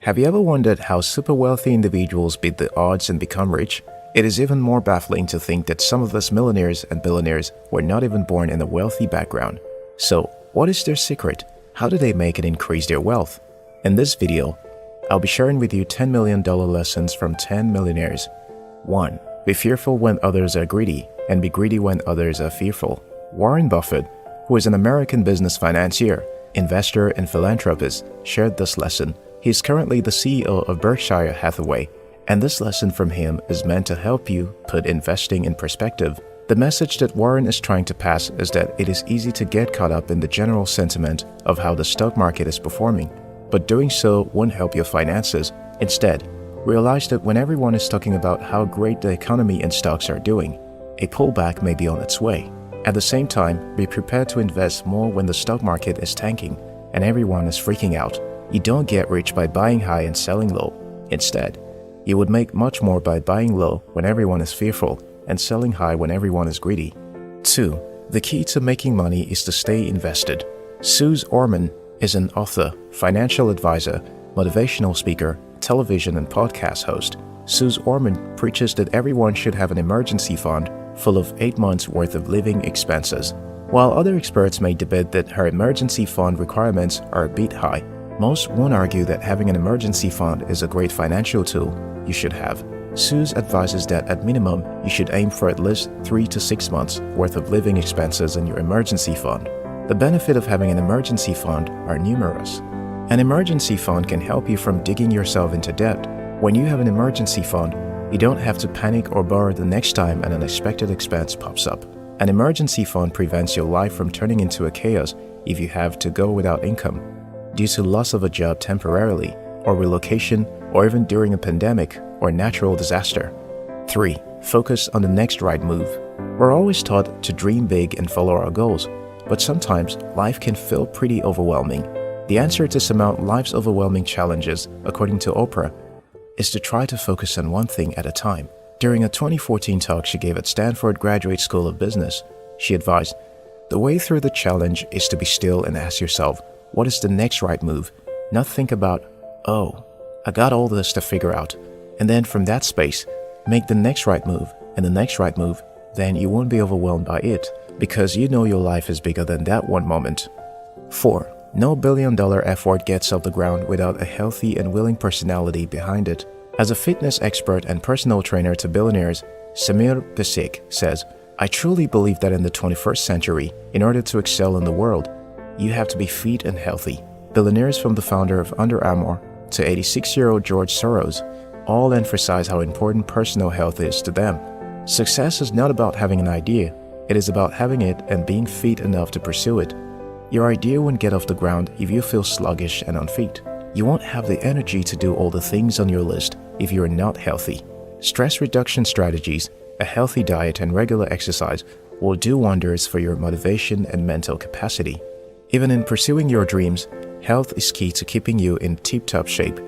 Have you ever wondered how super wealthy individuals beat the odds and become rich? It is even more baffling to think that some of us millionaires and billionaires were not even born in a wealthy background. So, what is their secret? How do they make and increase their wealth? In this video, I'll be sharing with you $10 million lessons from 10 millionaires. 1. Be fearful when others are greedy, and be greedy when others are fearful. Warren Buffett, who is an American business financier, investor, and philanthropist, shared this lesson. He is currently the CEO of Berkshire Hathaway, and this lesson from him is meant to help you put investing in perspective. The message that Warren is trying to pass is that it is easy to get caught up in the general sentiment of how the stock market is performing, but doing so won't help your finances. Instead, realize that when everyone is talking about how great the economy and stocks are doing, a pullback may be on its way. At the same time, be prepared to invest more when the stock market is tanking and everyone is freaking out. You don't get rich by buying high and selling low. Instead, you would make much more by buying low when everyone is fearful and selling high when everyone is greedy. 2. The key to making money is to stay invested. Suze Orman is an author, financial advisor, motivational speaker, television and podcast host. Suze Orman preaches that everyone should have an emergency fund full of 8 months' worth of living expenses. While other experts may debate that her emergency fund requirements are a bit high, most won't argue that having an emergency fund is a great financial tool you should have. Suze advises that at minimum, you should aim for at least 3 to 6 months worth of living expenses in your emergency fund. The benefit of having an emergency fund are numerous. An emergency fund can help you from digging yourself into debt. When you have an emergency fund, you don't have to panic or borrow the next time an unexpected expense pops up. An emergency fund prevents your life from turning into a chaos if you have to go without income due to loss of a job temporarily, or relocation, or even during a pandemic or natural disaster. 3. Focus on the next right move. We're always taught to dream big and follow our goals, but sometimes life can feel pretty overwhelming. The answer to surmount life's overwhelming challenges, according to Oprah, is to try to focus on one thing at a time. During a 2014 talk she gave at Stanford Graduate School of Business, she advised, "The way through the challenge is to be still and ask yourself, what is the next right move? Not think about, oh, I got all this to figure out, and then from that space, make the next right move and the next right move. Then you won't be overwhelmed by it because you know your life is bigger than that one moment." 4. No billion-dollar effort gets off the ground without a healthy and willing personality behind it. As a fitness expert and personal trainer to billionaires, Samir Pesik says, "I truly believe that in the 21st century, in order to excel in the world, you have to be fit and healthy." Billionaires from the founder of Under Armour to 86-year-old George Soros all emphasize how important personal health is to them. Success is not about having an idea, it is about having it and being fit enough to pursue it. Your idea won't get off the ground if you feel sluggish and unfit. You won't have the energy to do all the things on your list if you are not healthy. Stress reduction strategies, a healthy diet, and regular exercise will do wonders for your motivation and mental capacity. Even in pursuing your dreams, health is key to keeping you in tip-top shape.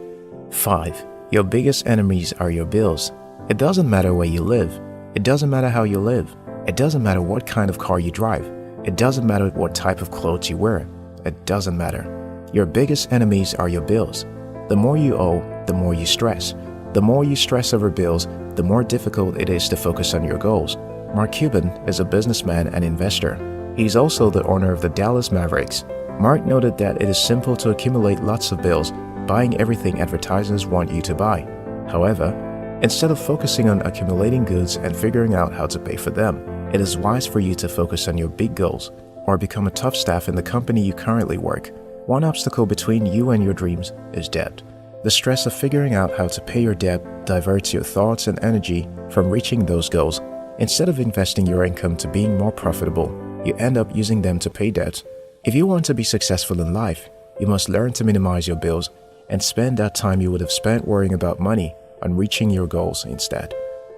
5. Your biggest enemies are your bills. It doesn't matter where you live. It doesn't matter how you live. It doesn't matter what kind of car you drive. It doesn't matter what type of clothes you wear. It doesn't matter. Your biggest enemies are your bills. The more you owe, the more you stress. The more you stress over bills, the more difficult it is to focus on your goals. Mark Cuban is a businessman and investor. He is also the owner of the Dallas Mavericks. Mark noted that it is simple to accumulate lots of bills, buying everything advertisers want you to buy. However, instead of focusing on accumulating goods and figuring out how to pay for them, it is wise for you to focus on your big goals or become a top staff in the company you currently work. One obstacle between you and your dreams is debt. The stress of figuring out how to pay your debt diverts your thoughts and energy from reaching those goals. Instead of investing your income to being more profitable, you end up using them to pay debt. If you want to be successful in life, you must learn to minimize your bills and spend that time you would have spent worrying about money on reaching your goals instead.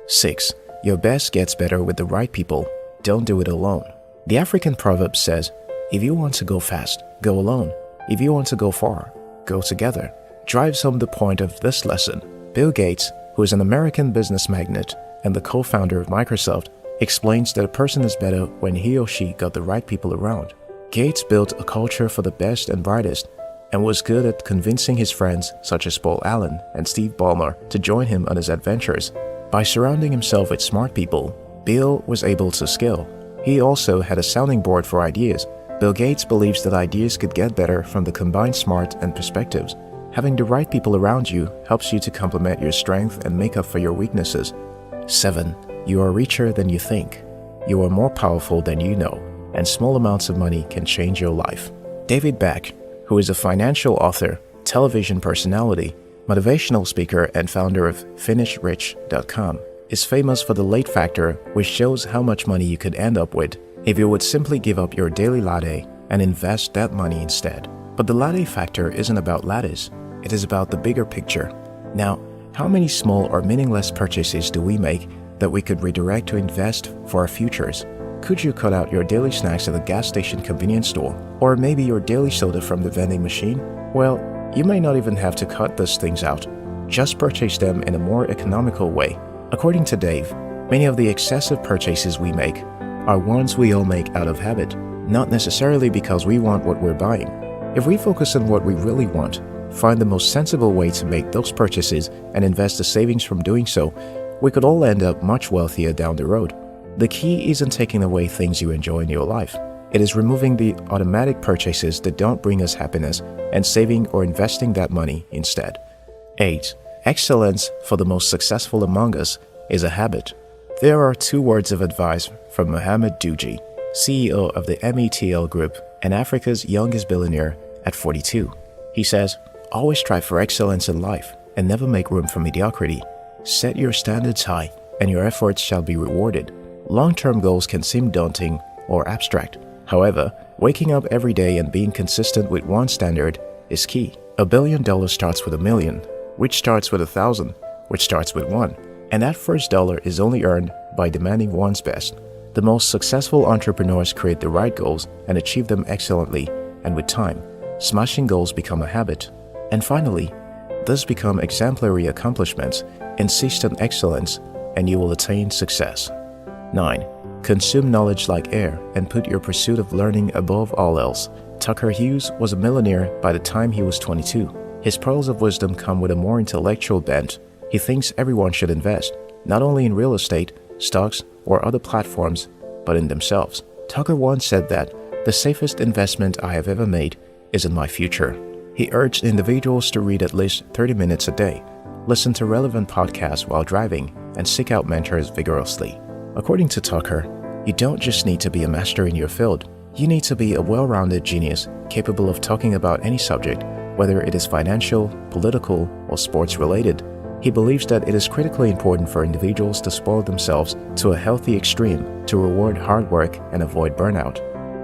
6. Your best gets better with the right people. Don't do it alone. The African proverb says, if you want to go fast, go alone. If you want to go far, go together. Drives home the point of this lesson. Bill Gates, who is an American business magnate and the co-founder of Microsoft, explains that a person is better when he or she got the right people around. Gates built a culture for the best and brightest, and was good at convincing his friends such as Paul Allen and Steve Ballmer to join him on his adventures. By surrounding himself with smart people, Bill was able to scale. He also had a sounding board for ideas. Bill Gates believes that ideas could get better from the combined smart and perspectives. Having the right people around you helps you to complement your strength and make up for your weaknesses. 7. You are richer than you think. You are more powerful than you know, and small amounts of money can change your life. David Beck, who is a financial author, television personality, motivational speaker, and founder of FinishRich.com, is famous for the late factor, which shows how much money you could end up with if you would simply give up your daily latte and invest that money instead. But the latte factor isn't about lattes, it is about the bigger picture. Now, how many small or meaningless purchases do we make that we could redirect to invest for our futures? Could you cut out your daily snacks at the gas station convenience store? Or maybe your daily soda from the vending machine? Well, you may not even have to cut those things out. Just purchase them in a more economical way. According to Dave, many of the excessive purchases we make are ones we all make out of habit, not necessarily because we want what we're buying. If we focus on what we really want, find the most sensible way to make those purchases, and invest the savings from doing so, we could all end up much wealthier down the road. The key isn't taking away things you enjoy in your life. It is removing the automatic purchases that don't bring us happiness and saving or investing that money instead. 8. Excellence for the most successful among us is a habit. There are 2 words of advice from Mohamed Douji, CEO of the METL Group and Africa's youngest billionaire at 42. He says, "Always strive for excellence in life and never make room for mediocrity. Set your standards high and your efforts shall be rewarded." Long-term goals can seem daunting or abstract. However, waking up every day and being consistent with one standard is key. $1 billion starts with $1 million, which starts with 1,000, which starts with 1. And that first dollar is only earned by demanding one's best. The most successful entrepreneurs create the right goals and achieve them excellently, and with time, smashing goals become a habit. And finally, thus become exemplary accomplishments. Insist on excellence, and you will attain success. 9. Consume knowledge like air and put your pursuit of learning above all else. Tucker Hughes was a millionaire by the time he was 22. His pearls of wisdom come with a more intellectual bent. He thinks everyone should invest, not only in real estate, stocks, or other platforms, but in themselves. Tucker once said that, "The safest investment I have ever made is in my future." He urged individuals to read at least 30 minutes a day, listen to relevant podcasts while driving, and seek out mentors vigorously. According to Tucker, you don't just need to be a master in your field. You need to be a well-rounded genius capable of talking about any subject, whether it is financial, political, or sports-related. He believes that it is critically important for individuals to spoil themselves to a healthy extreme to reward hard work and avoid burnout.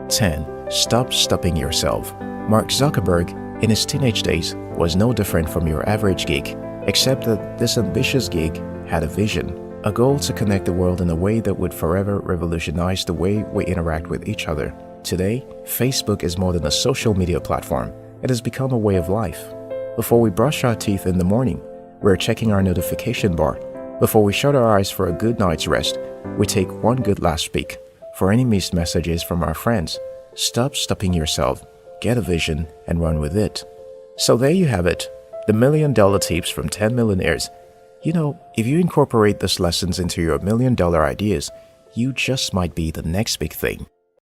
10. Stop stopping yourself. Mark Zuckerberg, in his teenage days, was no different from your average geek, except that this ambitious geek had a vision. A goal to connect the world in a way that would forever revolutionize the way we interact with each other. Today, Facebook is more than a social media platform. It has become a way of life. Before we brush our teeth in the morning, we're checking our notification bar. Before we shut our eyes for a good night's rest, we take one good last peek for any missed messages from our friends. Stop stopping yourself, get a vision, and run with it. So there you have it, the $1 million tips from 10 millionaires. You know, if you incorporate these lessons into your $1 million ideas, you just might be the next big thing.